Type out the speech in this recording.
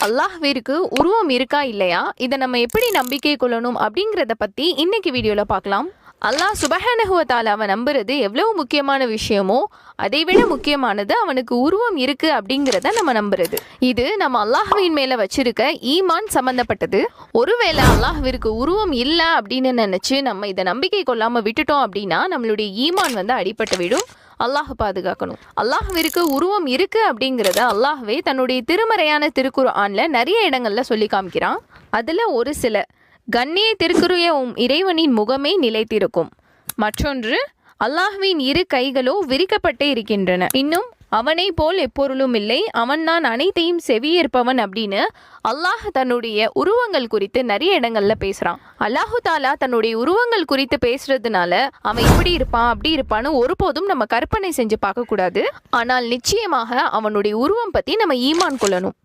அல்லாஹ்விற்கு உருவம் இருக்கா இல்லையா, இதை நம்ம எப்படி நம்பிக்கை கொள்ளணும் அப்படிங்கிறத பற்றி இன்னைக்கு வீடியோவில் பார்க்கலாம். அல்லாஹ் சுப்ஹானஹு வ தஆலாவை நம்புறது எவ்வளவு முக்கியமான விஷயமோ அதை விட முக்கியமானது அவனுக்கு உருவம் இருக்கு அப்படிங்கிறத நம்ம நம்புறது. இது நம்ம அல்லாஹ்வின் மேல வச்சிருக்க ஈமான் சம்பந்தப்பட்டது. ஒருவேளை அல்லாஹ்விற்கு உருவம் இல்லை அப்படின்னு நினைச்சு நம்ம இதை நம்பிக்கை கொள்ளாம விட்டுட்டோம் அப்படின்னா நம்மளுடைய ஈமான் அடிபட்டு விடும். அல்லாஹ் பாதுகாக்கணும். அல்லாஹ்விற்கு உருவம் இருக்கு அப்படிங்கிறத அல்லாஹ்வே தன்னுடைய திருமறையான திருக்குர்ஆன்ல நிறைய இடங்கள்ல சொல்லி காமிக்கிறான். அதுல ஒரு சில கண்ணிய திருக்குரிய இறைவனின் முகமே நிலைத்திருக்கும். மற்றொன்று, அல்லாஹ்வின் இரு கைகளோ விரிக்கப்பட்டே இருக்கின்றன. இன்னும் அவனை போல் எப்பொருளும் இல்லை, அவன் தான் அனைத்தையும் செவியேற்பவன் அப்படின்னு அல்லாஹ் தன்னுடைய உருவங்கள் குறித்து நிறைய இடங்கள்ல பேசுறான். அல்லாஹு தாலா தன்னுடைய உருவங்கள் குறித்து பேசுறதுனால அவன் இப்படி இருப்பான் அப்படி இருப்பான்னு ஒருபோதும் நம்ம கற்பனை செஞ்சு பார்க்க கூடாது. ஆனால் நிச்சயமாக அவனுடைய உருவம் பத்தி நம்ம ஈமான் கொள்ளணும்.